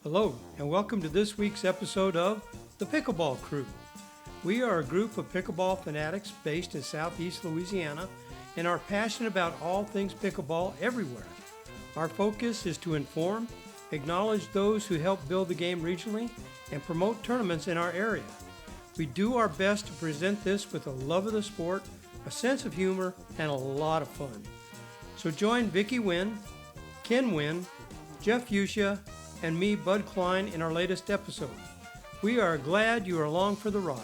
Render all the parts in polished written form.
Hello, and welcome to this week's episode of the Pickleball Crew. We are a group of pickleball fanatics based in southeast Louisiana and are passionate about all things pickleball everywhere. Our focus is to inform, acknowledge those who help build the game regionally, and promote tournaments in our area. We do our best to present this with a love of the sport, a sense of humor, and a lot of fun. So join Vicki Wynn, Ken Wynn, Jeff Fuchsia, and me, Bud Klein, in our latest episode. We are glad you are along for the ride.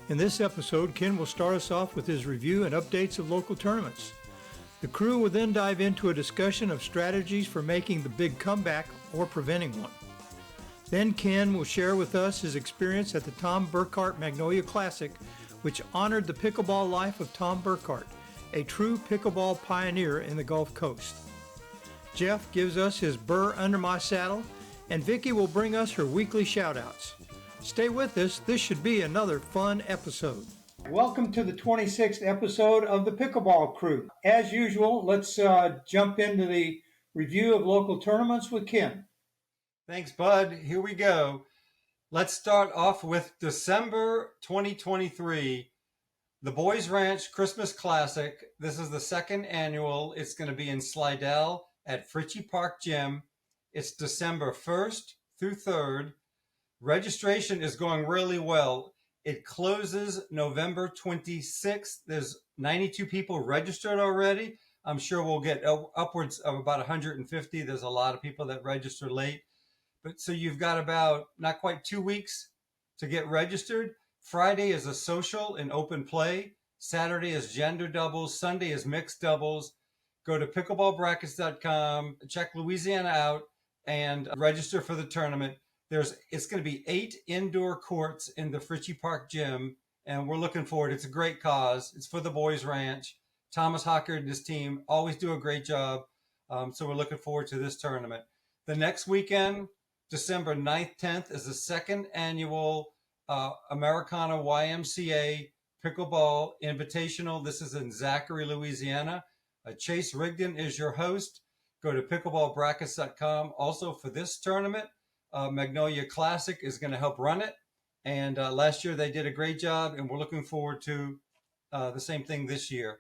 In this episode, Ken will start us off with his review and updates of local tournaments. The crew will then dive into a discussion of strategies for making the big comeback or preventing one. Then Ken will share with us his experience at the Tom Burkhart Magnolia Classic, which honored the pickleball life of Tom Burkhart, a true pickleball pioneer in the Gulf Coast. Jeff gives us his Burr Under My Saddle, and Vicki will bring us her weekly shoutouts. Stay with us, this should be another fun episode. Welcome to the 26th episode of the Pickleball Crew. As usual, let's jump into the review of local tournaments with Ken. Thanks, Bud. Here we go. Let's start off with December 2023, the Boys Ranch Christmas Classic. This is the second annual. It's going to be in Slidell at Fritchie Park Gym. It's December 1st through 3rd. Registration is going really well. It closes November 26th. There's 92 people registered already. I'm sure we'll get upwards of about 150. There's a lot of people that register late. But so you've got about not quite 2 weeks to get registered. Friday is a social and open play. Saturday is gender doubles. Sunday is mixed doubles. Go to pickleballbrackets.com, check Louisiana out, and register for the tournament. It's going to be 8 indoor courts in the Fritchie Park Gym, and we're looking forward. It's a great cause. It's for the Boys Ranch. Thomas Hockard and his team always do a great job, so we're looking forward to this tournament. The next weekend, December 9th, 10th, is the second annual Americana YMCA Pickleball Invitational. This is in Zachary, Louisiana. Chase Rigdon is your host. Go to pickleballbrackets.com. Also for this tournament, Magnolia Classic is going to help run it. And last year they did a great job, and we're looking forward to the same thing this year.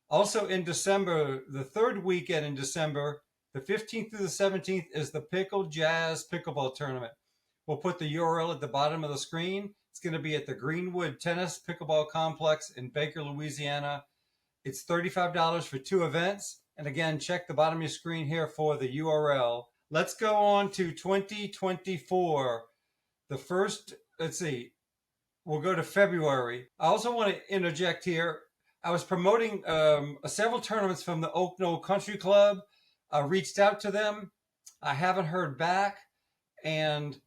Also in December, the third weekend in December, the 15th through the 17th, is the Pickle Jazz Pickleball Tournament. We'll put the URL at the bottom of the screen. It's going to be at the Greenwood Tennis Pickleball Complex in Baker, Louisiana. It's $35 for 2 events. And again, check the bottom of your screen here for the URL. Let's go on to 2024. The first, we'll go to February. I also want to interject here. I was promoting several tournaments from the Oak Knoll Country Club. I reached out to them. I haven't heard back. And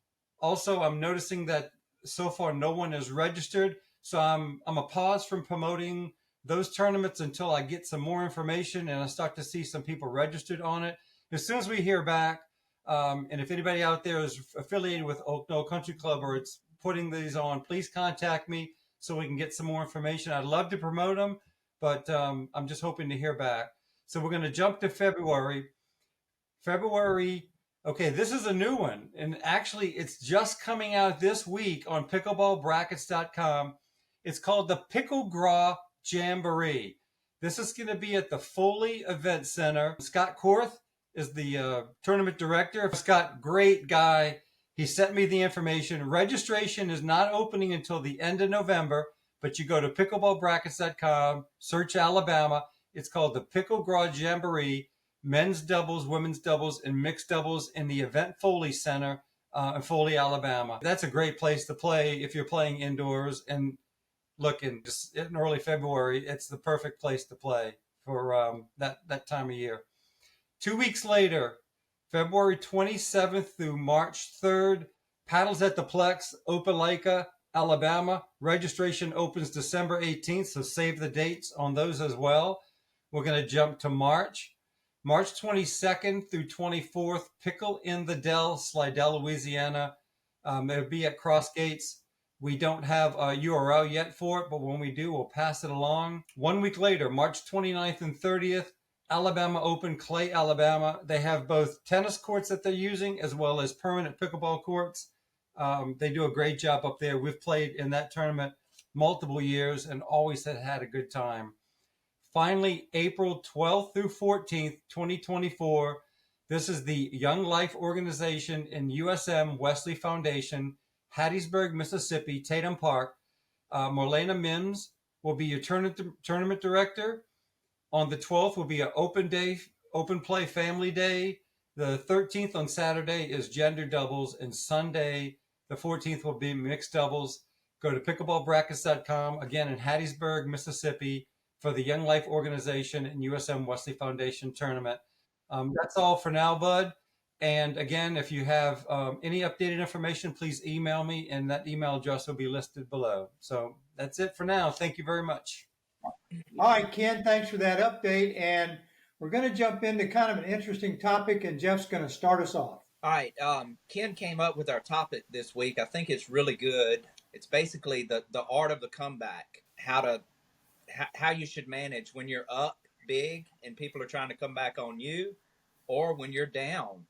also I'm noticing that so far no one is registered. So I'm a pause from promoting those tournaments until I get some more information and I start to see some people registered on it. As soon as we hear back, and if anybody out there is affiliated with Oak Knoll Country Club or it's putting these on, please contact me so we can get some more information. I'd love to promote them, but I'm just hoping to hear back. So we're going to jump to February. Okay, this is a new one. And actually, it's just coming out this week on pickleballbrackets.com. It's called the Picklegraw Jamboree. This is going to be at the Foley Event Center. Scott Korth is the tournament director. Scott, great guy. He sent me the information. Registration is not opening until the end of November, but you go to pickleballbrackets.com, search Alabama. It's called the Picklegraw Jamboree, men's doubles, women's doubles, and mixed doubles in the Event Foley Center in Foley, Alabama. That's a great place to play if you're playing indoors. And look, in early February, it's the perfect place to play for that time of year. 2 weeks later, February 27th through March 3rd, Paddles at the Plex, Opelika, Alabama. Registration opens December 18th, so save the dates on those as well. We're going to jump to March. March 22nd through 24th, Pickle in the Dell, Slidell, Louisiana. It'll be at Cross Gates. We don't have a URL yet for it, but when we do, we'll pass it along. 1 week later, March 29th and 30th, Alabama Open, Clay, Alabama. They have both tennis courts that they're using as well as permanent pickleball courts. They do a great job up there. We've played in that tournament multiple years and always had a good time. Finally, April 12th through 14th, 2024. This is the Young Life Organization in USM Wesley Foundation, Hattiesburg, Mississippi, Tatum Park. Marlena Mims will be your tournament director. On the 12th will be an open day, open play family day. The 13th on Saturday is gender doubles, and Sunday, the 14th, will be mixed doubles. Go to pickleballbrackets.com, again in Hattiesburg, Mississippi, for the Young Life Organization and USM Wesley Foundation tournament. That's all for now, Bud. And again, if you have any updated information, please email me, and that email address will be listed below. So that's it for now. Thank you very much. All right, Ken, thanks for that update. And we're going to jump into kind of an interesting topic, and Jeff's going to start us off. All right. Ken came up with our topic this week. I think it's really good. It's basically the art of the comeback, how you should manage when you're up big and people are trying to come back on you, or when you're down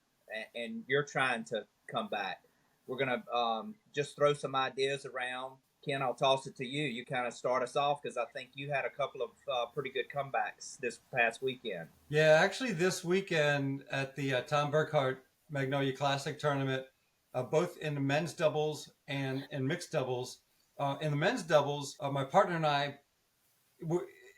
and you're trying to come back. We're going to just throw some ideas around. Ken, I'll toss it to you. You kind of start us off because I think you had a couple of pretty good comebacks this past weekend. Yeah, actually this weekend at the Tom Burkhart Magnolia Classic tournament, both in the men's doubles and in mixed doubles. In the men's doubles, my partner and I,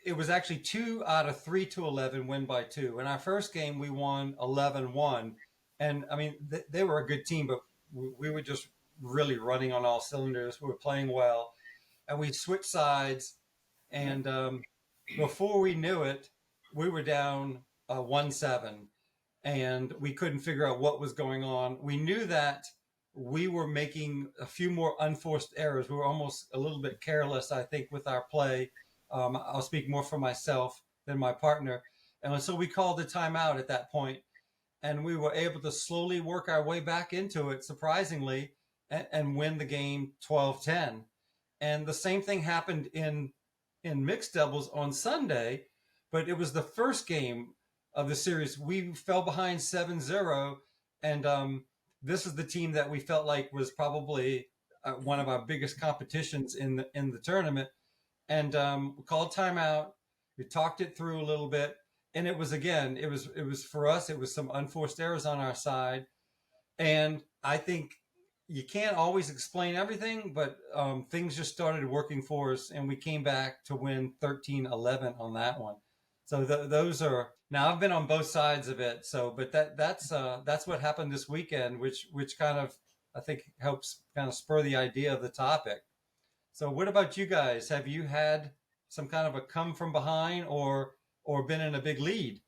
it was actually 2 out of 3 to 11 win by 2. In our first game, we won 11-1. And I mean, they were a good team, but we were just really running on all cylinders. We were playing well, and we switched sides. And before we knew it, we were down 1-7, and we couldn't figure out what was going on. We knew that we were making a few more unforced errors. We were almost a little bit careless, I think, with our play. I'll speak more for myself than my partner. And so we called a timeout at that point, and we were able to slowly work our way back into it, surprisingly, and win the game 12-10. And the same thing happened in mixed doubles on Sunday, but it was the first game of the series. We fell behind 7-0, and this is the team that we felt like was probably one of our biggest competitions in the tournament. And we called timeout. We talked it through a little bit, and it was for us. It was some unforced errors on our side, and I think you can't always explain everything, but things just started working for us, and we came back to win 13-11 on that one. So those are, now I've been on both sides of it. So, but that's what happened this weekend, which kind of, I think, helps kind of spur the idea of the topic. So what about you guys? Have you had some kind of a come from behind or been in a big lead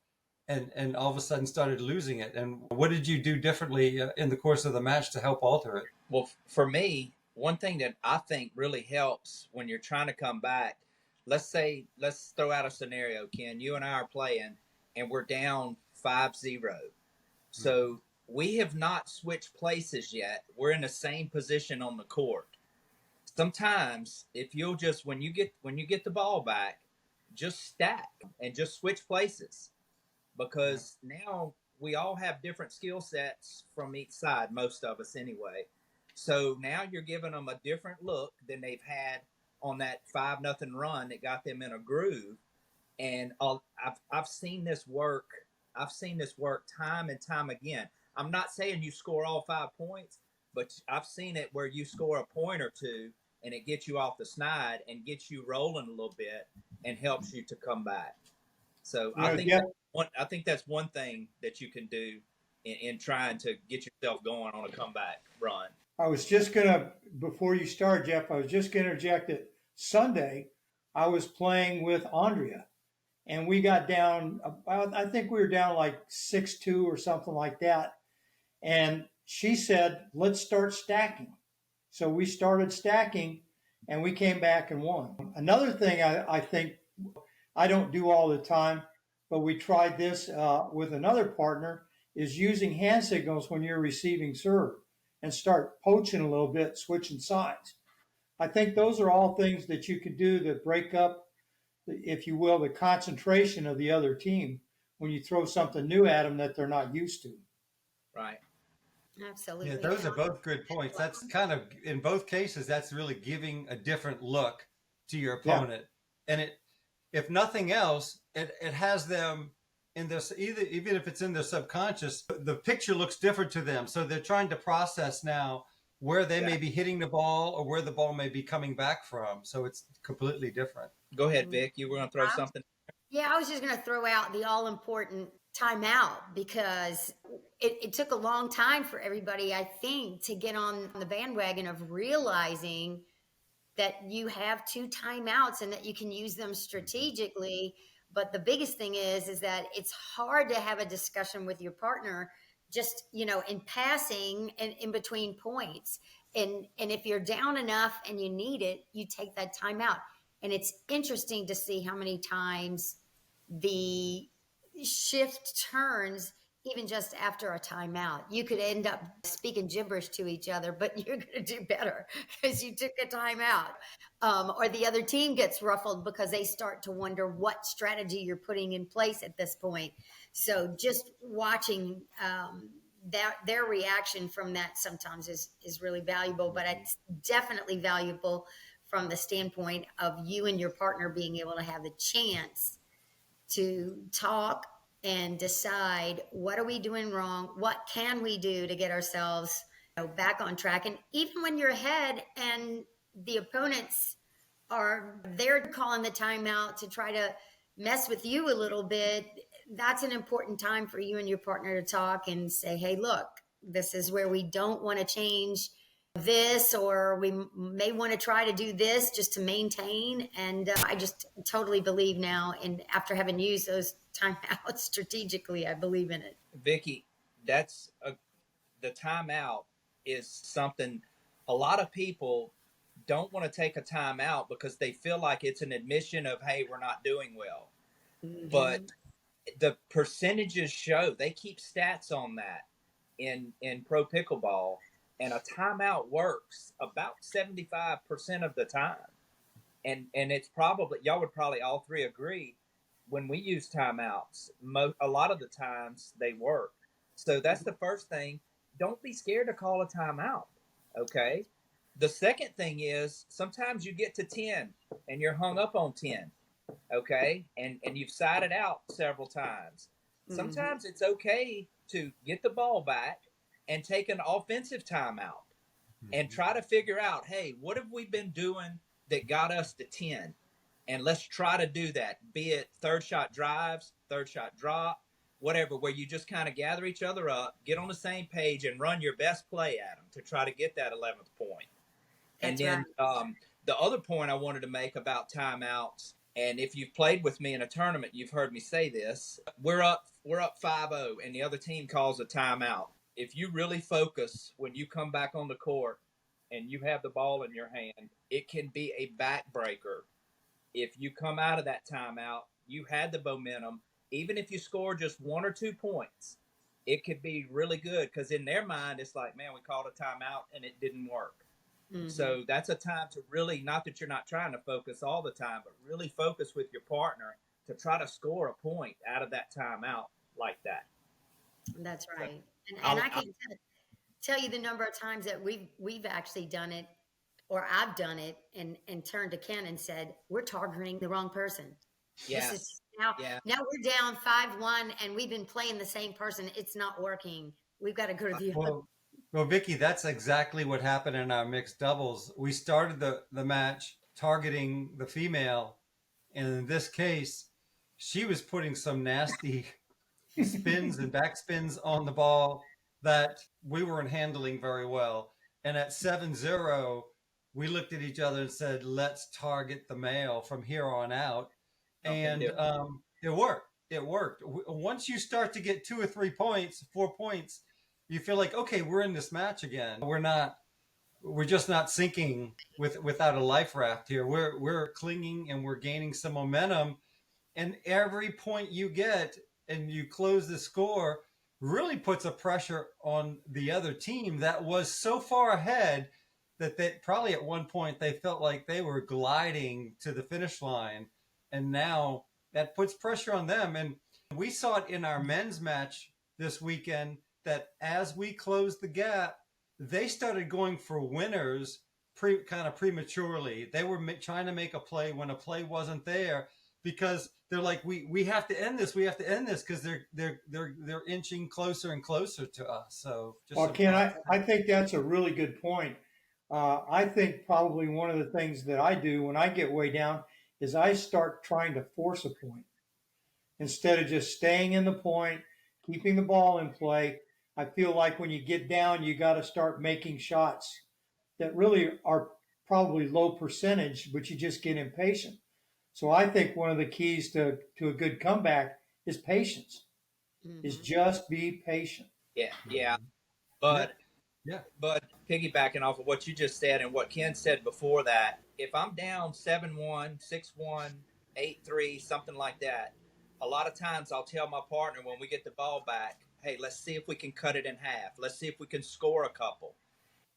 and all of a sudden started losing it? And what did you do differently in the course of the match to help alter it? Well, for me, one thing that I think really helps when you're trying to come back, let's throw out a scenario, Ken. You and I are playing, and we're down 5-0. So we have not switched places yet. We're in the same position on the court. Sometimes, if you'll just, when you get the ball back, just stack and just switch places, because now we all have different skill sets from each side, most of us anyway. So now you're giving them a different look than they've had on that 5-0 run that got them in a groove. And I've seen this work. I've seen this work time and time again. I'm not saying you score all 5 points, but I've seen it where you score a point or two and it gets you off the snide and gets you rolling a little bit and helps you to come back. So I think that's one thing that you can do in trying to get yourself going on a comeback run. I was just going to, before you start, Jeff, I was just going to interject that Sunday I was playing with Andrea, and we got down about, I think we were down like 6-2 or something like that. And she said, let's start stacking. So we started stacking, and we came back and won. Another thing I think I don't do all the time, but we tried this with another partner, is using hand signals when you're receiving serve and start poaching a little bit, switching sides. I think those are all things that you could do to break up, if you will, the concentration of the other team when you throw something new at them that they're not used to. Right. Absolutely. Yeah, those are both good points. That's kind of, in both cases, that's really giving a different look to your opponent. And it, if nothing else, it has them in this, even if it's in their subconscious, the picture looks different to them. So they're trying to process now where they may be hitting the ball or where the ball may be coming back from. So it's completely different. Go ahead, Vic. You were going to throw something. Yeah, I was just going to throw out the all important timeout because it took a long time for everybody, I think, to get on the bandwagon of realizing that you have 2 timeouts and that you can use them strategically. But the biggest thing is that it's hard to have a discussion with your partner just, in passing and in between points. And if you're down enough and you need it, you take that timeout. And it's interesting to see how many times the shift turns even just after a timeout. You could end up speaking gibberish to each other, but you're going to do better because you took a timeout. Or the other team gets ruffled because they start to wonder what strategy you're putting in place at this point. So just watching their reaction from that sometimes is really valuable, but it's definitely valuable from the standpoint of you and your partner being able to have the chance to talk and decide, what are we doing wrong? What can we do to get ourselves back on track? And even when you're ahead and the opponents are there calling the timeout to try to mess with you a little bit, that's an important time for you and your partner to talk and say, hey, look, this is where we don't want to change this, or we may want to try to do this just to maintain. And I just totally believe now, and after having used those timeouts strategically, I believe in it. Vicki, the timeout is something a lot of people don't want to take a timeout because they feel like it's an admission of, hey, we're not doing well. Mm-hmm. But the percentages show, they keep stats on that in pro pickleball. And a timeout works about 75% of the time. And it's probably, y'all would probably all three agree, when we use timeouts, a lot of the times they work. So that's the first thing. Don't be scared to call a timeout, okay? The second thing is sometimes you get to 10 and you're hung up on 10, okay? And you've sided out several times. Sometimes it's okay to get the ball back and take an offensive timeout and try to figure out, hey, what have we been doing that got us to 10? And let's try to do that, be it third shot drives, third shot drop, whatever, where you just kind of gather each other up, get on the same page, and run your best play at them to try to get that 11th point. That's and then right. The other point I wanted to make about timeouts, and if you've played with me in a tournament, you've heard me say this, we're up 5-0, and the other team calls a timeout. If you really focus when you come back on the court and you have the ball in your hand, it can be a backbreaker. If you come out of that timeout, you had the momentum. Even if you score just 1 or 2 points, it could be really good because in their mind, it's like, man, we called a timeout and it didn't work. Mm-hmm. So that's a time to really, not that you're not trying to focus all the time, but really focus with your partner to try to score a point out of that timeout like that. That's right. And I can tell you the number of times that we've actually done it, or I've done it, and turned to Ken and said, we're targeting the wrong person. Yes. Now we're down 5-1 and we've been playing the same person. It's not working. We've got to go to the Well, Vicki, that's exactly what happened in our mixed doubles. We started the match targeting the female, and in this case, she was putting some nasty spins and backspins on the ball that we weren't handling very well. And at 7-0, we looked at each other and said, let's target the male from here on out. And it worked. It worked. Once you start to get 2 or 3 points, 4 points, you feel like, okay, we're in this match again. We're just not sinking without a life raft here. We're clinging and we're gaining some momentum. And every point you get and you close the score really puts a pressure on the other team that was so far ahead that they probably at one point they felt like they were gliding to the finish line. And now that puts pressure on them. And We saw it in our men's match this weekend that as we closed the gap, they started going for winners kind of prematurely. They were trying to make a play when a play wasn't there because they're like, we have to end this. We have to end this because they're inching closer and closer to us. So, well, Ken, I think that's a really good point. I think probably one of the things that I do when I get way down is I start trying to force a point instead of just staying in the point, keeping the ball in play. I feel like when you get down, you got to start making shots that really are probably low percentage, but you just get impatient. So I think one of the keys to a good comeback is patience. Is just be patient. Yeah. But piggybacking off of what you just said and what Ken said before that, if I'm down 7-1, 6-1, 8-3, something like that, a lot of times I'll tell my partner when we get the ball back, hey, let's see if we can cut it in half. Let's see if we can score a couple.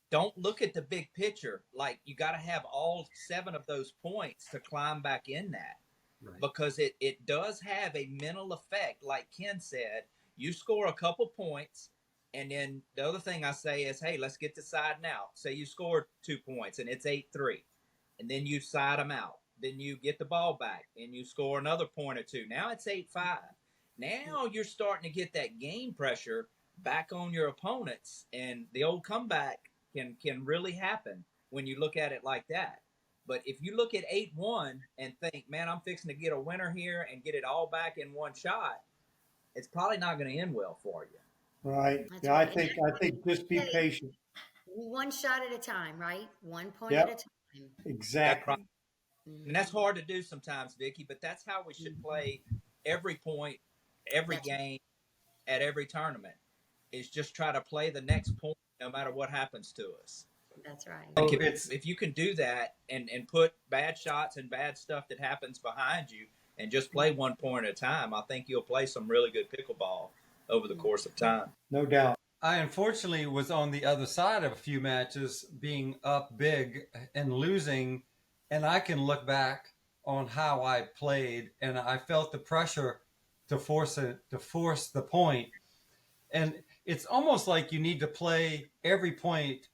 Don't look at the big picture. Like, you got to have all 7 of those points to climb back in that. Right. Because it does have a mental effect. Like Ken said, you score a couple points, and then the other thing I say is, hey, let's get the siding out. Say you scored 2 points, and it's 8-3, and then you side them out. Then you get the ball back, and you score another point or 2. Now it's 8-5. Now you're starting to get that game pressure back on your opponents, and the old comeback can really happen when you look at it like that. But if you look at 8-1 and think, man, I'm fixing to get a winner here and get it all back in one shot, it's probably not going to end well for you. Right. Yeah, right. I think just be patient. One shot at a time, right? 1 point at a time. Exactly. And that's hard to do sometimes, Vicki, but that's how we should play every point, every game, at every tournament, is just try to play the next point no matter what happens to us. That's right. If you can do that and put bad shots and bad stuff that happens behind you and just play 1 point at a time, I think you'll play some really good pickleball over the course of time. No doubt. I unfortunately was on the other side of a few matches, being up big and losing, and I can look back on how I played, and I felt the pressure to force the point. And it's almost like you need to play every point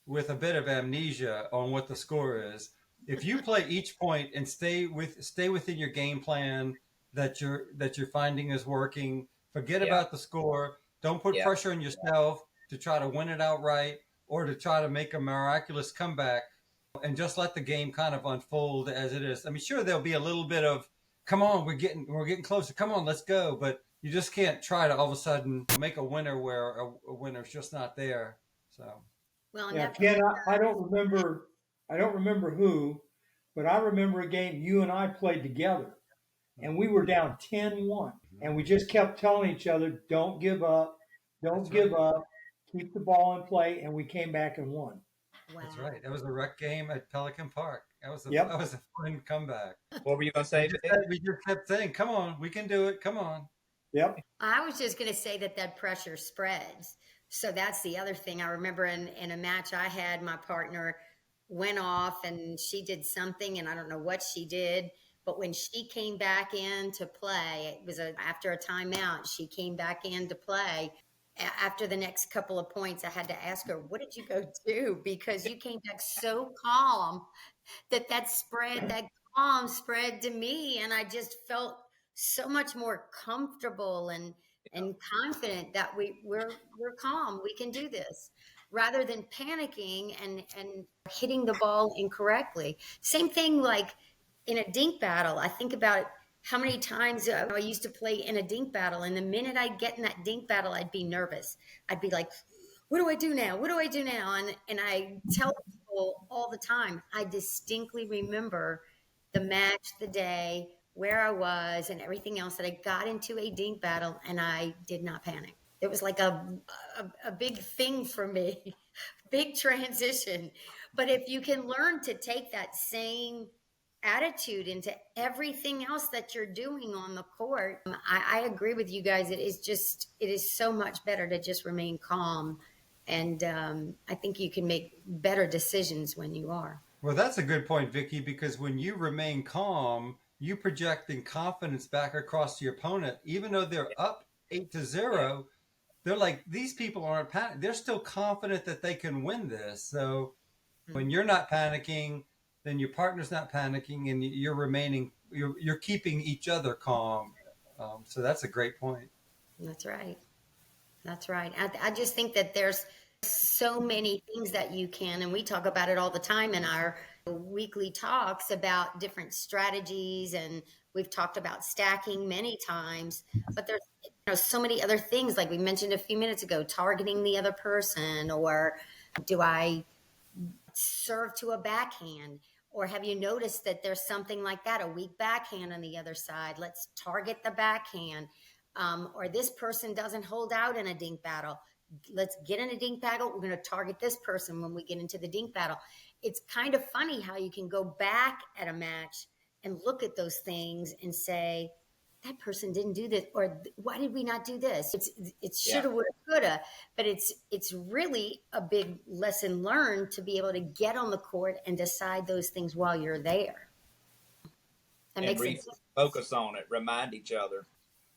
with a bit of amnesia on what the score is. If you play each point and stay within your game plan that you're finding is working, forget about the score. Don't put pressure on yourself to try to win it outright or to try to make a miraculous comeback, and just let the game kind of unfold as it is. I mean, sure, there'll be a little bit of, come on, we're getting closer. Come on, let's go. But you just can't try to all of a sudden make a winner where a winner's just not there. So, well, yeah, Ken, I don't remember who, but I remember a game you and I played together, and we were down 10-1, and we just kept telling each other, "Don't give up, don't give up, keep the ball in play," and we came back and won. Wow. That's right. That was a rec game at Pelican Park. That was a fun comeback. What were you going to say? We just kept saying, "Come on, we can do it. Come on." Yep. I was just going to say that pressure spreads. So that's the other thing. I remember in a match I had, my partner went off and she did something, and I don't know what she did, but when she came back in to play, it was after a timeout, she came back in to play. After the next couple of points, I had to ask her, what did you go do? Because you came back so calm that calm spread to me. And I just felt so much more comfortable and confident that we're calm. We can do this rather than panicking and hitting the ball incorrectly. Same thing like in a dink battle. I think about how many times I used to play in a dink battle, and the minute I'd get in that dink battle, I'd be nervous. I'd be like, what do I do now? What do I do now? And I tell people all the time, I distinctly remember the match, the day, where I was, and everything else, that I got into a dink battle, and I did not panic. It was like a big thing for me, big transition. But if you can learn to take that same attitude into everything else that you're doing on the court, I agree with you guys. It is so much better to just remain calm. And I think you can make better decisions when you are. Well, that's a good point, Vicki, because when you remain calm, you projecting confidence back across to your opponent, even though they're up 8-0, they're like, these people aren't panicking. They're still confident that they can win this. So when you're not panicking, then your partner's not panicking, and you're keeping each other calm. So that's a great point. That's right. That's right. I just think that there's so many things that you can, and we talk about it all the time in our weekly talks about different strategies, and we've talked about stacking many times, but there's so many other things, like we mentioned a few minutes ago, targeting the other person, or do I serve to a backhand? Or have you noticed that there's something like that, a weak backhand on the other side? Let's target the backhand. Or this person doesn't hold out in a dink battle. Let's get in a dink battle. We're going to target this person when we get into the dink battle. It's kind of funny how you can go back at a match and look at those things and say, that person didn't do this, or why did we not do this? It's shoulda, woulda, coulda, but it's really a big lesson learned to be able to get on the court and decide those things while you're there. That makes sense. Focus on it. Remind each other.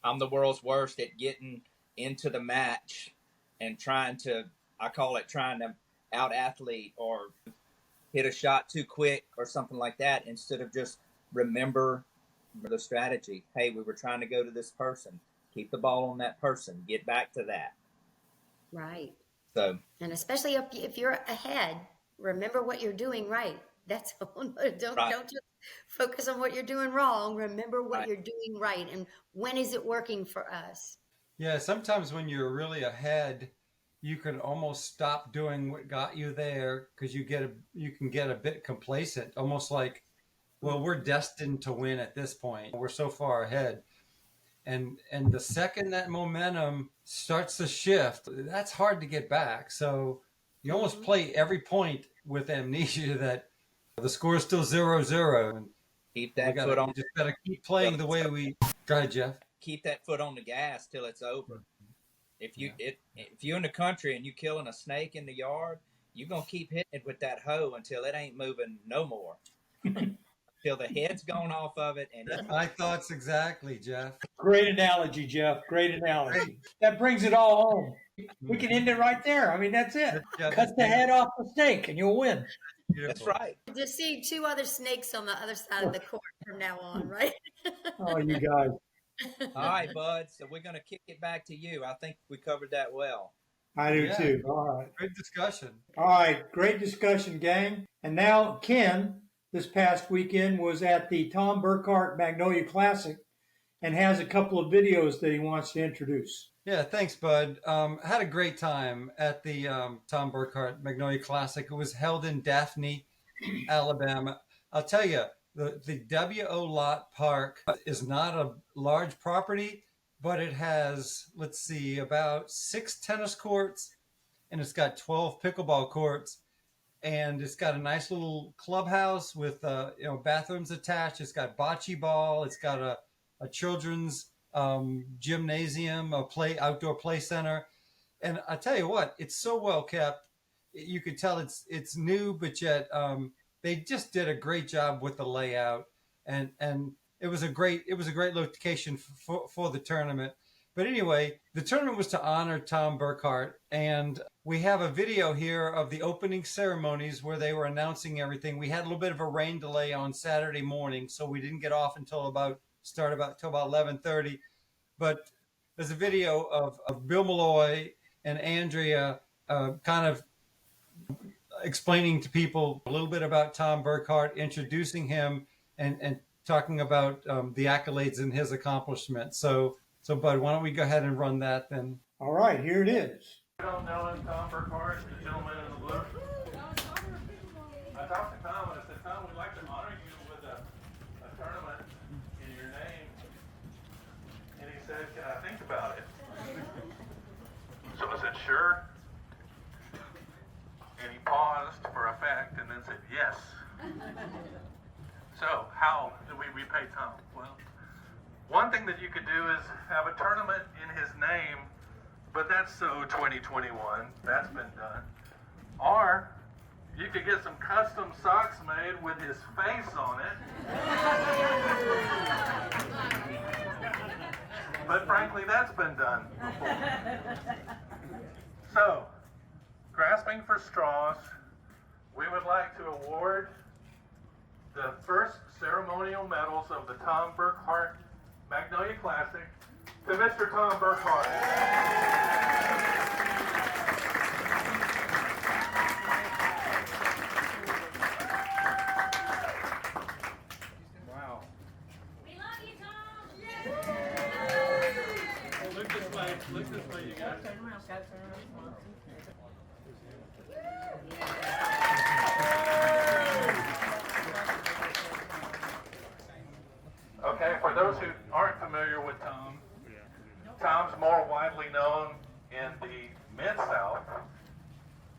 I'm the world's worst at getting into the match and trying to out athlete or hit a shot too quick or something like that, instead of just remember the strategy. Hey, we were trying to go to this person. Keep the ball on that person. Get back to that. Right. So, and especially if you're ahead, remember what you're doing right. That's don't just focus on what you're doing wrong. Remember what you're doing right, and when is it working for us? Yeah, sometimes when you're really ahead, you can almost stop doing what got you there, because you can get a bit complacent, almost like, well, we're destined to win at this point. We're so far ahead. And the second that momentum starts to shift, that's hard to get back. So you almost play every point with amnesia that the score is still 0-0. And keep that foot on. You just got to keep playing the way we. Go ahead, Jeff. Keep that foot on the gas till it's over. If you're in the country and you killing a snake in the yard, you're gonna keep hitting it with that hoe until it ain't moving no more. Till the head's gone off of it. And my thoughts exactly, Jeff. Great analogy, Jeff. Great analogy. Great. That brings it all home. We can end it right there. I mean, that's it. Cut the head off the snake and you'll win. That's right. Just see two other snakes on the other side of the court from now on, right? Oh, you guys. All right, bud. So we're going to kick it back to you. I think we covered that well. I do too. All right. Great discussion. All right. Great discussion, gang. And now Ken, this past weekend, was at the Tom Burkhart Magnolia Classic and has a couple of videos that he wants to introduce. Yeah, thanks, Bud. Had a great time at the Tom Burkhart Magnolia Classic. It was held in Daphne, Alabama. I'll tell you, the W.O. Lott Park is not a large property, but it has, about 6 tennis courts, and it's got 12 pickleball courts, and it's got a nice little clubhouse with bathrooms attached. It's got bocce ball. It's got a children's gymnasium, outdoor play center, and I tell you what, it's so well kept. You could tell it's new, but yet they just did a great job with the layout, and it was a great location for the tournament. But anyway, the tournament was to honor Tom Burkhart, and we have a video here of the opening ceremonies where they were announcing everything. We had a little bit of a rain delay on Saturday morning, so we didn't get off until about 11:30. But there's a video of Bill Malloy and Andrea kind of explaining to people a little bit about Tom Burkhart, introducing him, and talking about the accolades and his accomplishments. So, Bud, why don't we go ahead and run that then? All right, here it is. I don't know him, Tom Burkhart, the gentleman in the blue. I talked to Tom and I said, Tom, we'd like to honor you with a tournament in your name. And he said, can I think about it? So I said, sure. And he paused for effect and then said, yes. So how do we repay Tom? Well, one thing that you could do is have a tournament in his name, but that's so 2021. That's been done. Or You could get some custom socks made with his face on it. But frankly, that's been done before. So, grasping for straws, we would like to award the first ceremonial medals of the Tom Burkhart Magnolia Classic to Mr. Tom Burkhart. Wow. We love you, Tom. Look this way, you guys. Turn around, Scott. Turn around. Okay, for those who aren't familiar with Tom, Tom's more widely known in the Mid-South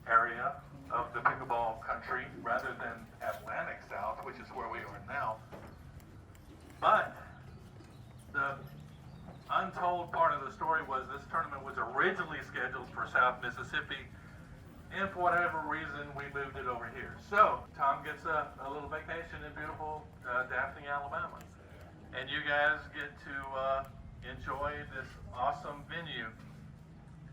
area of the pickleball country rather than Atlantic South, which is where we are now. But the untold part of the story was this tournament was originally scheduled for South Mississippi, and for whatever reason, we moved it over here. So Tom gets a little vacation in beautiful Daphne, Alabama. And you guys get to enjoy this awesome venue.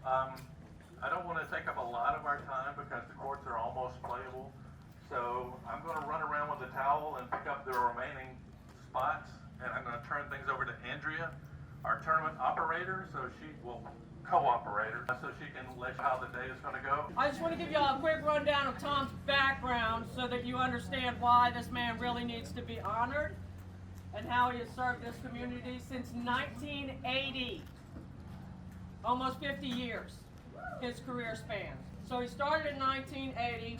I don't want to take up a lot of our time because the courts are almost playable. So I'm going to run around with a towel and pick up the remaining spots. And I'm going to turn things over to Andrea, our tournament operator, so she will co-operator, so she can let you know how the day is going to go. I just want to give you a quick rundown of Tom's background so that you understand why this man really needs to be honored and how he has served this community since 1980. Almost 50 years his career spans. So he started in 1980.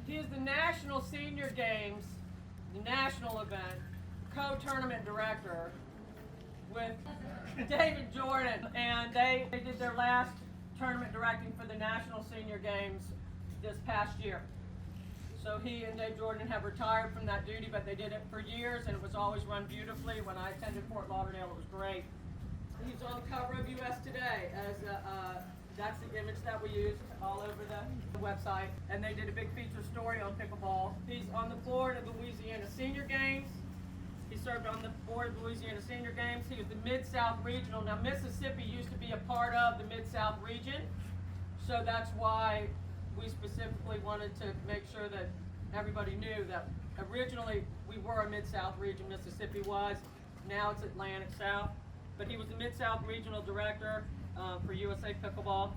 He is the National Senior Games, the national event, co-tournament director with David Jordan, and they did their last tournament directing for the National Senior Games this past year. So he and Dave Jordan have retired from that duty, but they did it for years, and it was always run beautifully. When I attended Fort Lauderdale, it was great. He's on the cover of US Today as that's the image that we used all over the website, and they did a big feature story on pickleball. He's on the board of the Louisiana Senior Games. He served on the board of the Louisiana Senior Games. He was the Mid-South Regional. Now, Mississippi used to be a part of the Mid-South region, so that's why we specifically wanted to make sure that everybody knew that originally we were a Mid-South region, Mississippi was. Now it's Atlantic South. But he was the Mid-South Regional Director for USA Pickleball,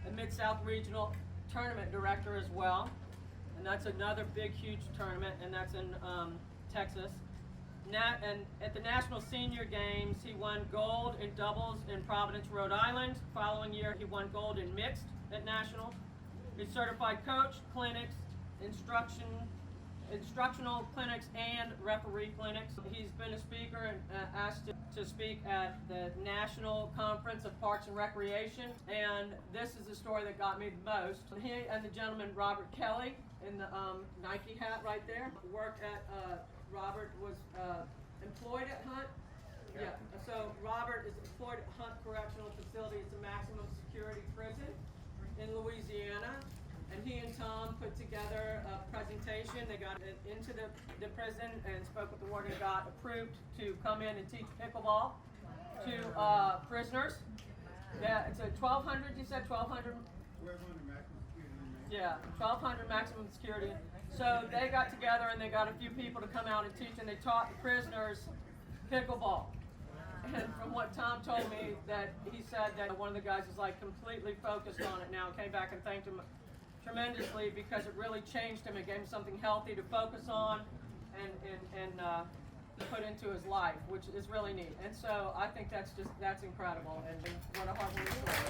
a Mid-South Regional Tournament Director as well. And that's another big, huge tournament, and that's in Texas. And at the National Senior Games, he won gold in doubles in Providence, Rhode Island. Following year, he won gold in mixed at Nationals. He's certified coach, clinics, instructional clinics, and referee clinics. He's been a speaker and asked to speak at the National Conference of Parks and Recreation. And this is the story that got me the most. He and the gentleman Robert Kelly in the Nike hat right there worked at Robert was employed at Hunt. Yeah, so Robert is employed at Hunt Correctional Facility. It's a maximum security prison in Louisiana. And he and Tom put together a presentation. They got into the prison and spoke with the warden and got approved to come in and teach pickleball to prisoners. Yeah, it's a 1,200, you said 1,200? 1,200 maximum security. Yeah, 1,200 maximum security. So they got together and they got a few people to come out and teach, and they taught the prisoners pickleball. And from what Tom told me, that he said that one of the guys is like completely focused on it now, and came back and thanked him tremendously because it really changed him. It gave him something healthy to focus on and put into his life, which is really neat. And so I think that's incredible, and what a heartwarming story.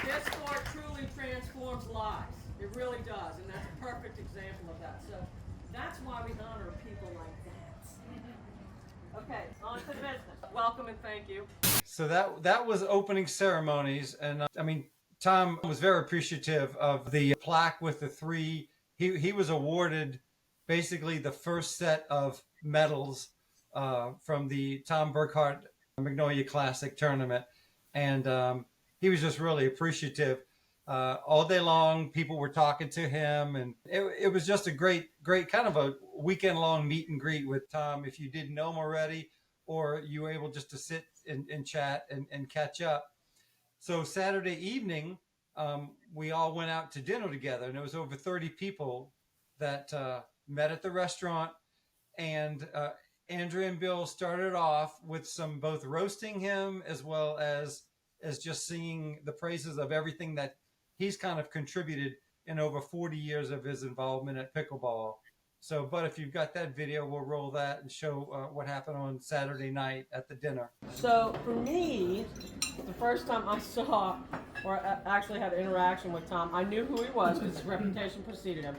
This sport truly transforms lives. It really does, and that's a perfect example of that. So that's why we honor people like that. Okay, on to the business. Welcome and thank you. So that was opening ceremonies, and I mean, Tom was very appreciative of the plaque with the three. He was awarded basically the first set of medals from the Tom Burkhart Magnolia Classic tournament, and he was just really appreciative. all day long. People were talking to him, and it was just a great kind of a weekend long meet and greet with Tom. If you didn't know him already, or you were able just to sit and chat and catch up. So Saturday evening, we all went out to dinner together, and there was over 30 people that met at the restaurant. And Andrea and Bill started off with some both roasting him as well as just singing the praises of everything that he's kind of contributed in over 40 years of his involvement at pickleball. So, but if you've got that video, we'll roll that and show what happened on Saturday night at the dinner. So for me, the first time I saw or actually had an interaction with Tom, I knew who he was because his reputation preceded him.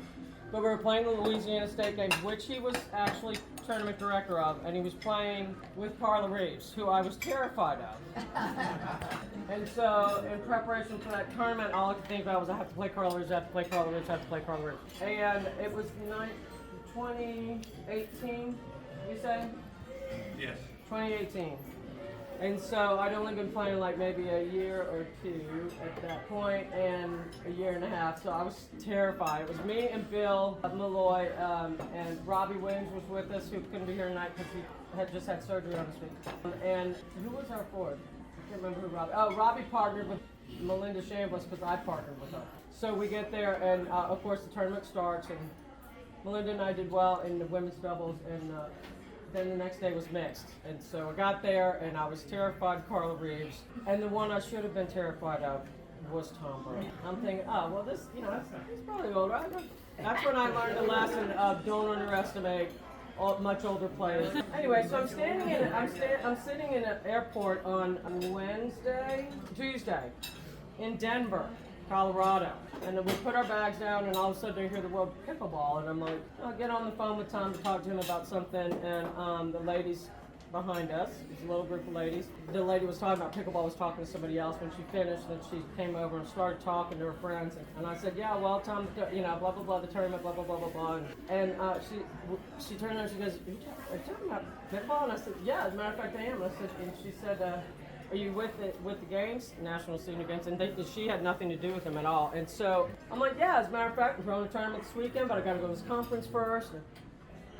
But we were playing the Louisiana State Games, which he was actually tournament director of, and he was playing with Carla Reeves, who I was terrified of. And so, in preparation for that tournament, all I could think about was I have to play Carla Reeves, I have to play Carla Reeves, I have to play Carla Reeves. And it was 2018, you say? Yes. 2018. And so I'd only been playing like maybe a year or two at that point, and a year and a half, so I was terrified. It was me and Bill Malloy, and Robbie Williams was with us, who couldn't be here tonight because he had just had surgery on his feet. And who was our fourth? I can't remember who Robbie. Oh, Robbie partnered with Melinda Chambliss because I partnered with her. So we get there, and of course the tournament starts, and Melinda and I did well in the women's doubles, and then the next day was mixed. And so I got there, and I was terrified of Carla Reeves. And the one I should have been terrified of was Tom Burr. I'm thinking, oh, well, this, you know, he's probably older. That's when I learned the lesson of don't underestimate much older players. Anyway, so I'm sitting in an airport on Tuesday, in Denver, Colorado. And then we put our bags down, and all of a sudden I hear the word pickleball, and I'm like, I'll get on the phone with Tom to talk to him about something. And the ladies behind us, it's a little group of ladies, the lady was talking about pickleball, was talking to somebody else. When she finished, then she came over and started talking to her friends. And I said, yeah, well, Tom, you know, blah, blah, blah, the tournament, blah, blah, blah, blah, blah. And she turned around and she goes, are you talking about pickleball? And I said, yeah, as a matter of fact, I am. And she said, are you with the games, National Senior Games? And she had nothing to do with them at all. And so I'm like, yeah, as a matter of fact, I'm throwing a tournament this weekend, but I got to go to this conference first. And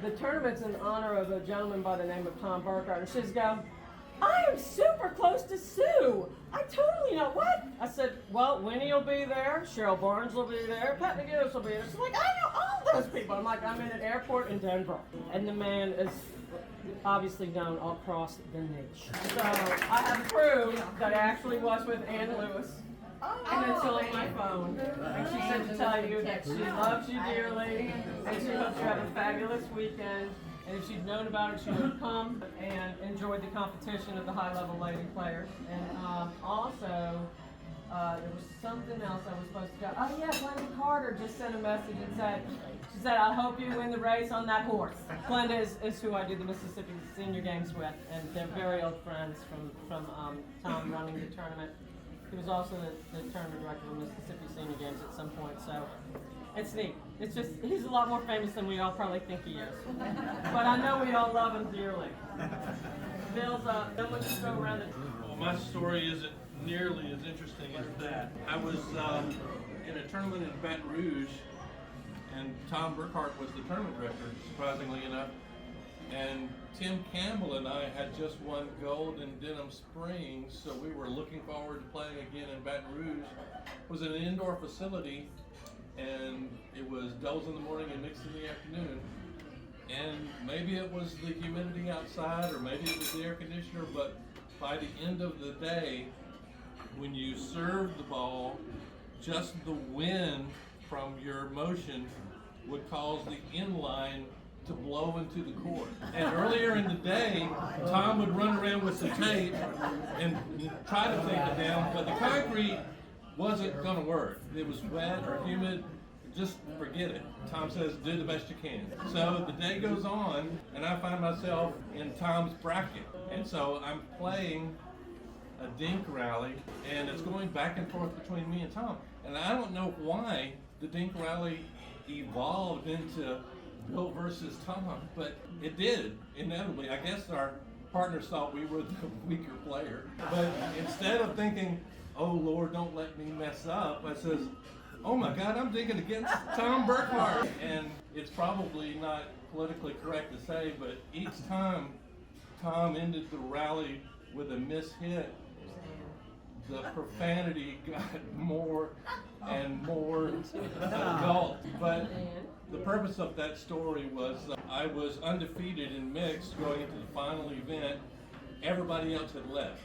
the tournament's in honor of a gentleman by the name of Tom Burkhart. And she's going, I am super close to Sue. I totally know. What? I said, well, Winnie will be there, Cheryl Barnes will be there, Pat McGinnis will be there. She's like, I know all those people. I'm like, I'm in an airport in Denver. And the man is obviously known all across the nation. So I have proof that I actually was with Ann Lewis. And it's on my phone. And she said to tell you that she loves you dearly, and she hopes you have a fabulous weekend. And if she'd known about it, she would have come and enjoyed the competition of the high-level lady players. And also, there was something else I was supposed to go. Oh yeah, Glenda Carter just sent a message and said, she said, I hope you win the race on that horse. Glenda is who I did the Mississippi Senior Games with, and they're very old friends from Tom running the tournament. He was also the tournament director of the Mississippi Senior Games at some point, so it's neat. It's just, he's a lot more famous than we all probably think he is. But I know we all love him dearly. Bill's, then we'll just go around it. Well, my story isn't nearly as interesting as that. I was in a tournament in Baton Rouge, and Tom Burkhart was the tournament director, surprisingly enough. And Tim Campbell and I had just won gold in Denham Springs, so we were looking forward to playing again in Baton Rouge. It was an indoor facility, and it was doubles in the morning and mixed in the afternoon. And maybe it was the humidity outside, or maybe it was the air conditioner, but by the end of the day, when you served the ball, just the wind from your motion would cause the inline to blow into the court. And earlier in the day, Tom would run around with some tape and try to tape it down, but the concrete wasn't going to work. It was wet or humid. Just forget it. Tom says, do the best you can. So the day goes on, and I find myself in Tom's bracket. And so I'm playing a dink rally, and it's going back and forth between me and Tom. And I don't know why the dink rally evolved into Bill versus Tom, but it did, inevitably. I guess our partners thought we were the weaker player. But instead of thinking, oh Lord, don't let me mess up. I says, oh my God, I'm digging against Tom Burkhart. And it's probably not politically correct to say, but each time Tom ended the rally with a mishit, the profanity got more and more adult. But the purpose of that story was I was undefeated in mixed going into the final event. Everybody else had left.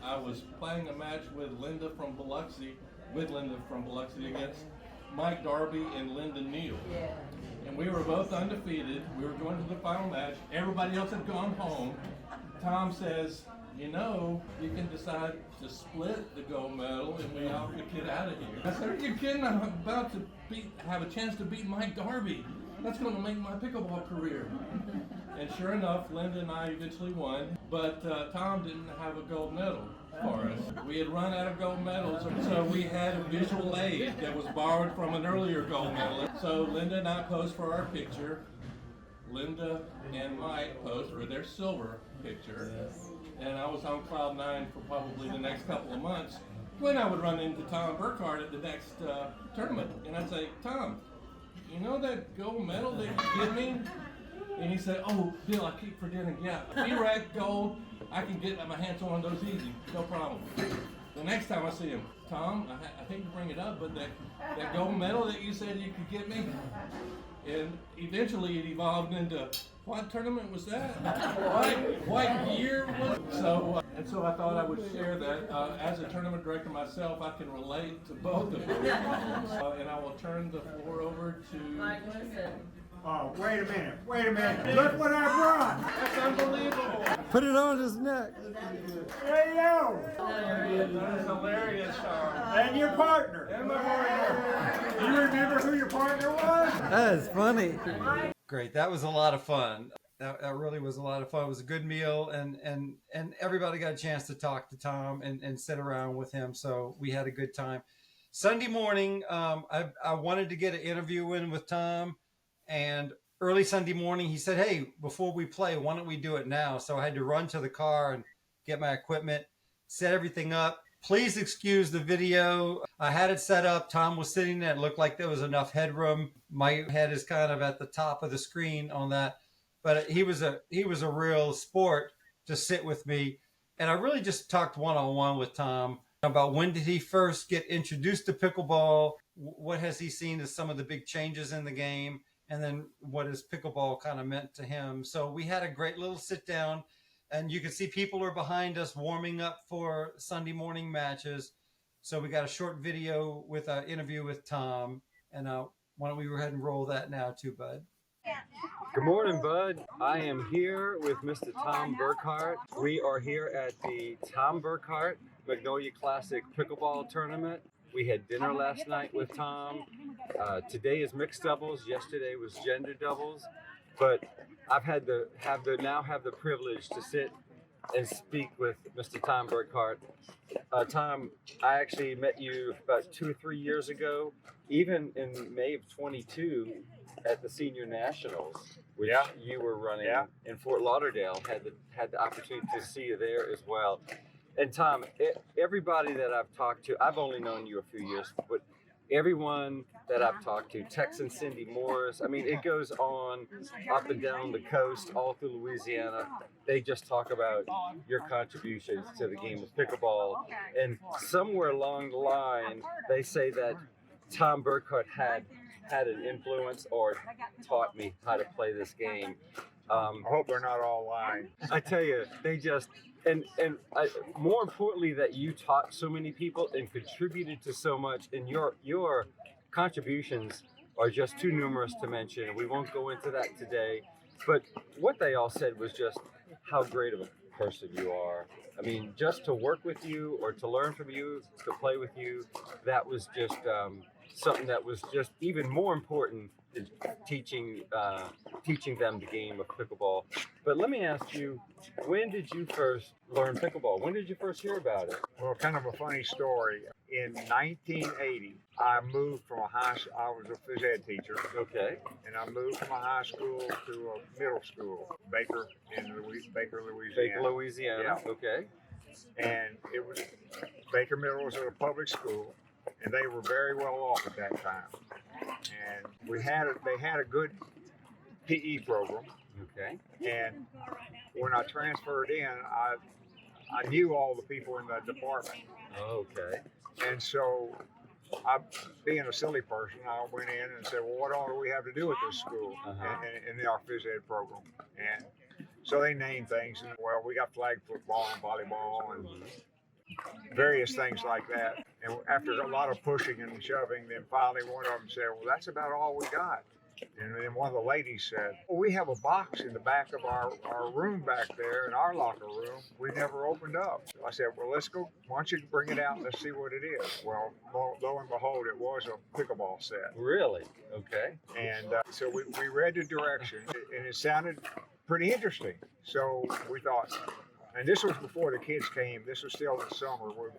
I was playing a match with Linda from Biloxi against Mike Darby and Linda Neal. And we were both undefeated. We were going to the final match. Everybody else had gone home. Tom says, you know, you can decide to split the gold medal and we all could get out of here. I said, are you kidding? I'm about to have a chance to beat Mike Darby. That's going to make my pickleball career. And sure enough, Linda and I eventually won, but Tom didn't have a gold medal for us. We had run out of gold medals, so we had a visual aid that was borrowed from an earlier gold medal. So Linda and I posed for our picture. Linda and Mike posed for their silver picture. And I was on cloud 9 for probably the next couple of months when I would run into Tom Burkhart at the next tournament. And I'd say, Tom, you know that gold medal that you give me? And he said, oh, Bill, I keep forgetting. Yeah, B-Rack gold, I can get my hands on those easy, no problem. The next time I see him, Tom, I hate to bring it up, but that gold medal that you said you could get me, and eventually it evolved into, what tournament was that? What year was it? So, and so I thought I would share that. As a tournament director myself, I can relate to both of them. And I will turn the floor over to... Mike, listen. Oh, wait a minute. Look what I brought. That's unbelievable. Put it on his neck. There you go. That is hilarious, Tom. And your partner. And my partner. You remember who your partner was? That is funny. Great. That was a lot of fun. That really was a lot of fun. It was a good meal, and everybody got a chance to talk to Tom and sit around with him. So we had a good time. Sunday morning, I wanted to get an interview in with Tom, and early Sunday morning, he said, hey, before we play, why don't we do it now? So I had to run to the car and get my equipment, set everything up. Please excuse the video. I had it set up. Tom was sitting there. It looked like there was enough headroom. My head is kind of at the top of the screen on that. But he was a real sport to sit with me. And I really just talked one-on-one with Tom about when did he first get introduced to pickleball, what has he seen as some of the big changes in the game, and then what has pickleball kind of meant to him. So we had a great little sit down. And you can see people are behind us warming up for Sunday morning matches. So we got a short video with an interview with Tom. And why don't we go ahead and roll that now too, Bud? Good morning, Bud. I am here with Mr. Tom Burkhart. We are here at the Tom Burkhart Magnolia Classic Pickleball Tournament. We had dinner last night with Tom. Today is mixed doubles. Yesterday was gender doubles. But I've had now have the privilege to sit and speak with Mr. Tom Burkhart. Tom, I actually met you about 2 or 3 years ago, even in May of 22 at the Senior Nationals, which you were running in Fort Lauderdale. Had the opportunity to see you there as well. And Tom, everybody that I've talked to, I've only known you a few years, but everyone that I've talked to, Texan Cindy Morris, I mean, it goes on up and down the coast, all through Louisiana. They just talk about your contributions to the game of pickleball. And somewhere along the line, they say that Tom Burkhart had an influence or taught me how to play this game. I hope they're not all lying. I tell you, they just, and more importantly, that you taught so many people and contributed to so much, and your contributions are just too numerous to mention. We won't go into that today, but what they all said was just how great of a person you are. I mean, just to work with you or to learn from you, to play with you, that was just something that was just even more important than teaching them the game of pickleball. But let me ask you, when did you first learn pickleball? When did you first hear about it? Well, kind of a funny story. In 1980, I moved from I was a phys ed teacher. Okay. And I moved from a high school to a middle school, Baker, Louisiana. Baker, Louisiana. Yeah. Okay. and it was Baker Middle was a public school, and they were very well off at that time. And they had a good PE program. Okay. And when I transferred in, I knew all the people in the department. Okay. And so, being a silly person, I went in and said, well, what all do we have to do with this school in our phys ed program? And so they named things, and well, we got flag football and volleyball and various things like that. And after a lot of pushing and shoving, then finally one of them said, well, that's about all we got. And then one of the ladies said, well, we have a box in the back of our room back there in our locker room we never opened up. So I said, well, let's go. Why don't you bring it out and let's see what it is? Well, lo and behold, it was a pickleball set. Really? Okay. And so we read the directions, and it sounded pretty interesting. So we thought, and this was before the kids came. This was still the summer where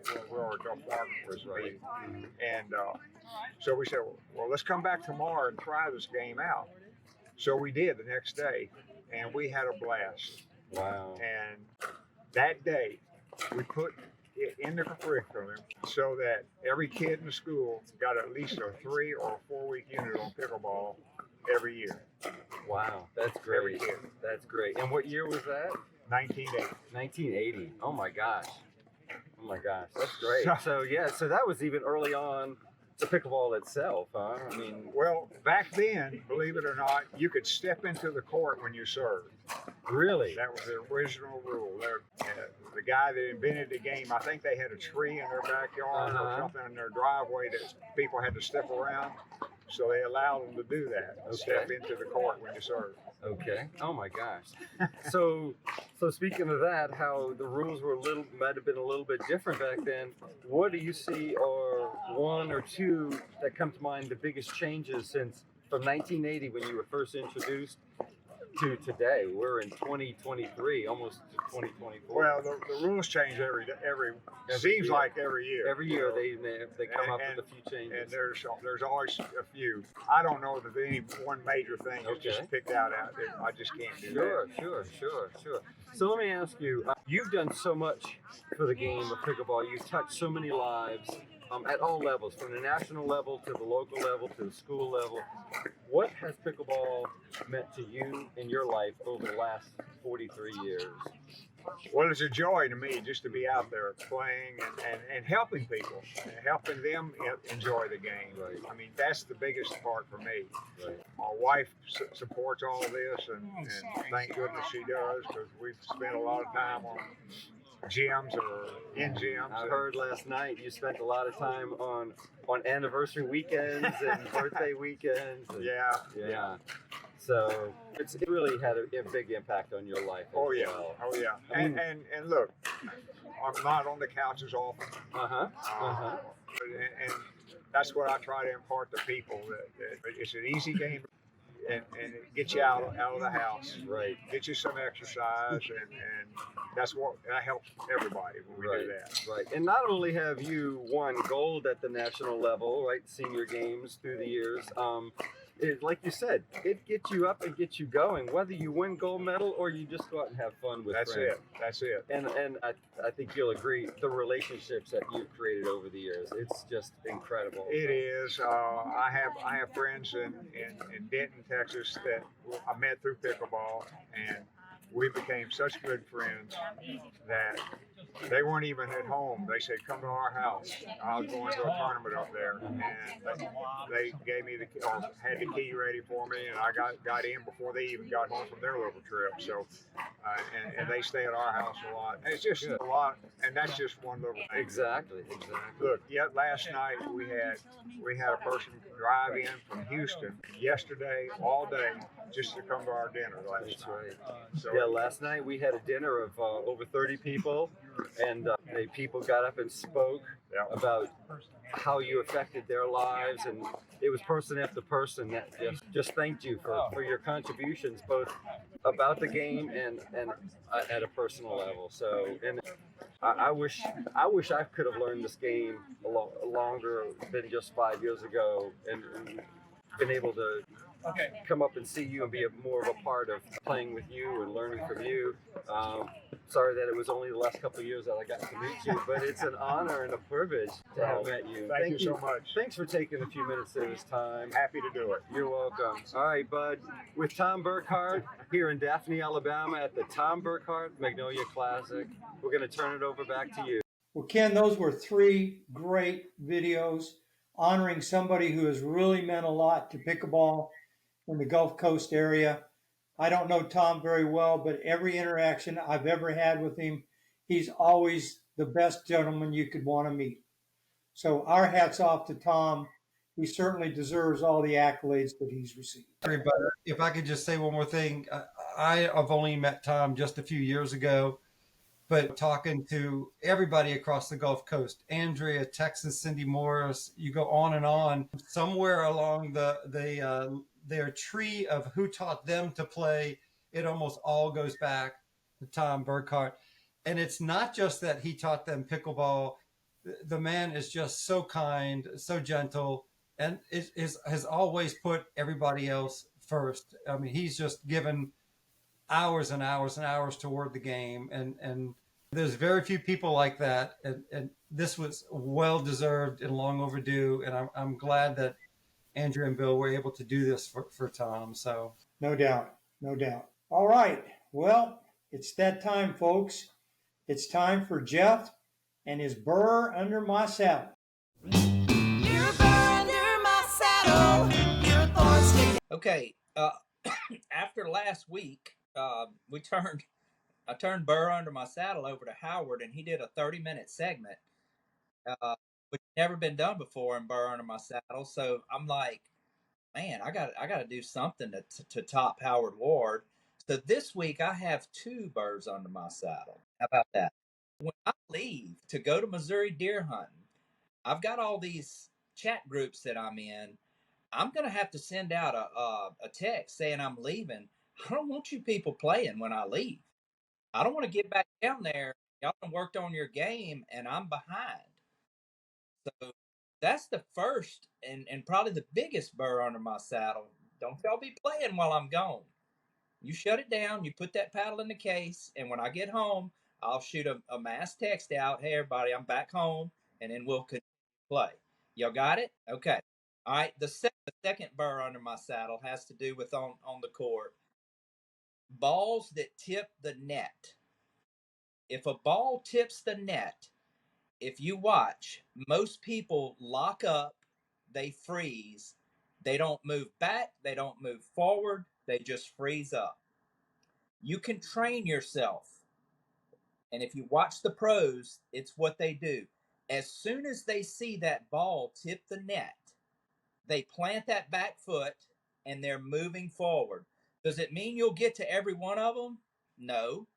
our department was meeting. And so we said, well, let's come back tomorrow and try this game out. So we did the next day, and we had a blast. Wow. And that day, we put it in the curriculum so that every kid in the school got at least a 3 or 4 week unit on pickleball every year. Wow, that's great. Every kid. That's great. And what year was that? 1980. 1980. Oh my gosh. Oh my gosh. That's great. So that was even early on to pickleball itself, huh? I mean, well, back then, believe it or not, you could step into the court when you served. Really? That was the original rule. The guy that invented the game, I think they had a tree in their backyard or something in their driveway that people had to step around. So they allowed them to do that, step into the court when you served. Okay. Oh my gosh. So speaking of that, how the rules were might have been a little bit different back then. What do you see are one or two that come to mind the biggest changes since from 1980 when you were first introduced to today? We're in 2023, almost to 2024. Well, the rules change every it seems like every year. Every year they come up with a few changes. And there's always a few. I don't know that any one major thing is just picked out. I just can't do that. Sure. So let me ask you, you've done so much for the game of pickleball. You've touched so many lives at all levels, from the national level to the local level to the school level. What has pickleball meant to you in your life over the last 43 years? Well, it's a joy to me just to be out there playing and helping people, helping them enjoy the game. Right. I mean, that's the biggest part for me. Right. My wife supports all of this, and thank goodness she does, because we've spent a lot of time on gyms or in gyms. I heard last night you spent a lot of time on anniversary weekends and birthday weekends. And, yeah. So it's really had a big impact on your life. Oh yeah. Well. Oh yeah. I mean, and look, I'm not on the couches often. And that's what I try to impart to people, that it's an easy game. And it gets you out of the house, right? Get you some exercise, and that helps everybody when we do that. Right. And not only have you won gold at the national level, right, senior games through the years, like you said, it gets you up and gets you going, whether you win gold medal or you just go out and have fun with friends. That's it. And I think you'll agree, the relationships that you've created over the years, it's just incredible. It is. I have friends in Denton, Texas that I met through pickleball, and we became such good friends that they weren't even at home. They said, come to our house. I was going to a tournament up there, and they gave me had the key ready for me, and I got in before they even got home from their little trip. So, and they stay at our house a lot. And it's just a lot, and that's just one little thing. Exactly. Look, last night we had a person drive in from Houston yesterday all day just to come to our dinner last night. Right. So, last night we had a dinner of over 30 people, and the people got up and spoke about how you affected their lives, and it was person after person that just thanked you for your contributions, both about the game and at a personal level. So, and I wish I could have learned this game a lot longer than just 5 years ago, and been able to come up and see you and be more of a part of playing with you and learning from you. Sorry that it was only the last couple of years that I got to meet you, but it's an honor and a privilege to have met you. Thank you so much. Thanks for taking a few minutes of this time. Happy to do it. You're welcome. All right, bud. With Tom Burkhart here in Daphne, Alabama at the Tom Burkhart Magnolia Classic, we're going to turn it over back to you. Well, Ken, those were 3 great videos honoring somebody who has really meant a lot to pickleball in the Gulf Coast area. I don't know Tom very well, but every interaction I've ever had with him, he's always the best gentleman you could want to meet. So our hats off to Tom. He certainly deserves all the accolades that he's received. Everybody, if I could just say one more thing, I have only met Tom just a few years ago, but talking to everybody across the Gulf Coast, Andrea, Texas, Cindy Morris, you go on and on. Somewhere along their tree of who taught them to play, it almost all goes back to Tom Burkhart. And it's not just that he taught them pickleball. The man is just so kind, so gentle, and has always put everybody else first. I mean, he's just given hours and hours and hours toward the game. And there's very few people like that. And this was well deserved and long overdue. And I'm glad that Andrew and Bill were able to do this for Tom. So no doubt. No doubt. All right. Well, it's that time, folks. It's time for Jeff and his Burr Under My Saddle. Okay, after last week, I turned Burr Under My Saddle over to Howard, and he did a 30-minute segment, which never been done before in Burr Under My Saddle. So I'm like, man, I got to do something to top Howard Ward. So this week I have 2 Burrs Under My Saddle. How about that? When I leave to go to Missouri deer hunting, I've got all these chat groups that I'm in. I'm going to have to send out a text saying I'm leaving. I don't want you people playing when I leave. I don't want to get back down there. Y'all done worked on your game, and I'm behind. So that's the first and probably the biggest Burr Under My Saddle. Don't y'all be playing while I'm gone. You shut it down. You put that paddle in the case, and when I get home, I'll shoot a mass text out. Hey, everybody, I'm back home, and then we'll continue to play. Y'all got it? Okay. All right. The second Burr Under My Saddle has to do with on the court. Balls that tip the net. If a ball tips the net, if you watch, most people lock up, they freeze, they don't move back, they don't move forward, they just freeze up. You can train yourself. And if you watch the pros, it's what they do. As soon as they see that ball tip the net, they plant that back foot and they're moving forward. Does it mean you'll get to every one of them? No,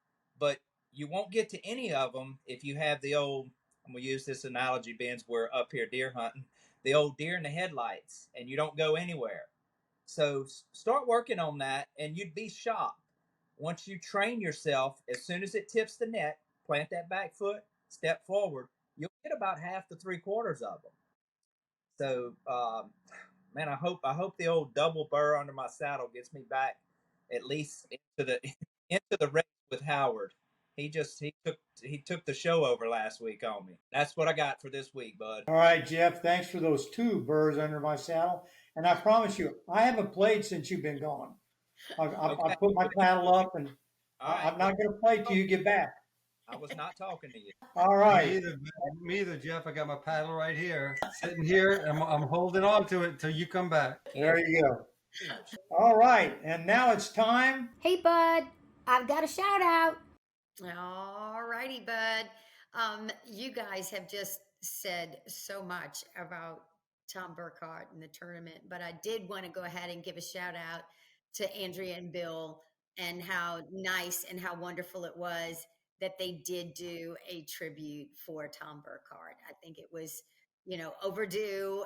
but you won't get to any of them if you have the old, I'm going to use this analogy, Ben's, we're up here deer hunting, the old deer in the headlights, and you don't go anywhere. So start working on that, and you'd be shocked. Once you train yourself, as soon as it tips the net, plant that back foot, step forward, you'll get about half to 3/4 of them. So, man, I hope the old double Burr Under My Saddle gets me back at least into the race with Howard. He took the show over last week on me. That's what I got for this week, bud. All right, Jeff. Thanks for those 2 Burrs Under My Saddle. And I promise you, I haven't played since you've been gone. I put my paddle up, and right. I'm not going to play till you get back. I was not talking to you. All right. Me either, Jeff. I got my paddle right here, sitting here. I'm holding on to it until you come back. There you go. All right. And now it's time. Hey, bud. I've got a shout out. All righty, bud. You guys have just said so much about Tom Burkhart and the tournament, but I did want to go ahead and give a shout out to Andrea and Bill and how nice and how wonderful it was that they did do a tribute for Tom Burkhart. I think it was, overdue,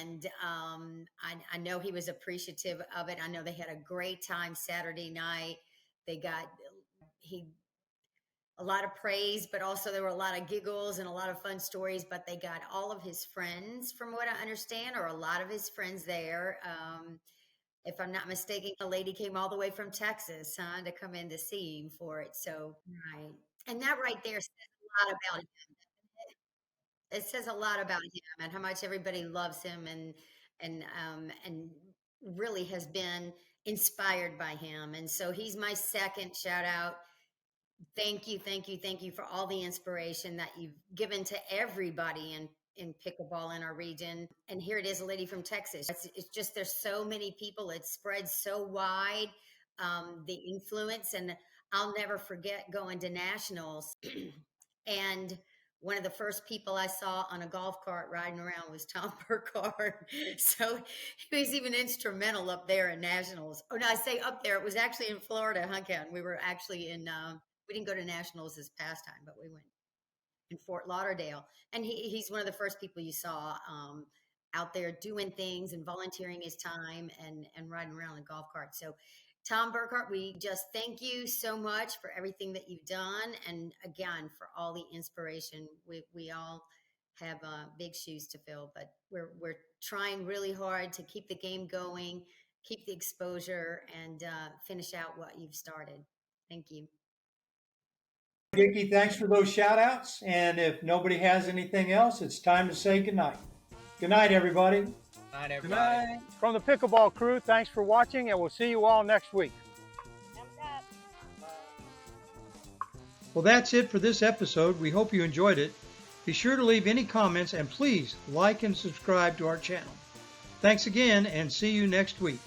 and I know he was appreciative of it. I know they had a great time Saturday night. a lot of praise, but also there were a lot of giggles and a lot of fun stories. But they got all of his friends, from what I understand, or a lot of his friends there. If I'm not mistaken, a lady came all the way from Texas, to come in to see him for it. So, right. And that right there says a lot about him. It says a lot about him and how much everybody loves him and really has been inspired by him. And so he's my second shout out. Thank you, thank you, thank you for all the inspiration that you've given to everybody in pickleball in our region. And here it is, a lady from Texas. It's just, there's so many people. It spreads so wide, the influence. And I'll never forget going to nationals and one of the first people I saw on a golf cart riding around was Tom Burkhart. So he was even instrumental up there in nationals. Oh no, I say up there. It was actually in Florida, Ken. We were actually in, we didn't go to nationals this past time, but we went in Fort Lauderdale. And he's one of the first people you saw out there doing things and volunteering his time and riding around in golf cart. So Tom Burkhart, we just thank you so much for everything that you've done. And again, for all the inspiration. We all have big shoes to fill, but we're trying really hard to keep the game going, keep the exposure, and finish out what you've started. Thank you. Vicki, thanks for those shout outs. And if nobody has anything else, it's time to say goodnight. Good night, everybody. Good night, everybody. From the Pickleball crew, thanks for watching, and we'll see you all next week. Well, that's it for this episode. We hope you enjoyed it. Be sure to leave any comments, and please like and subscribe to our channel. Thanks again, and see you next week.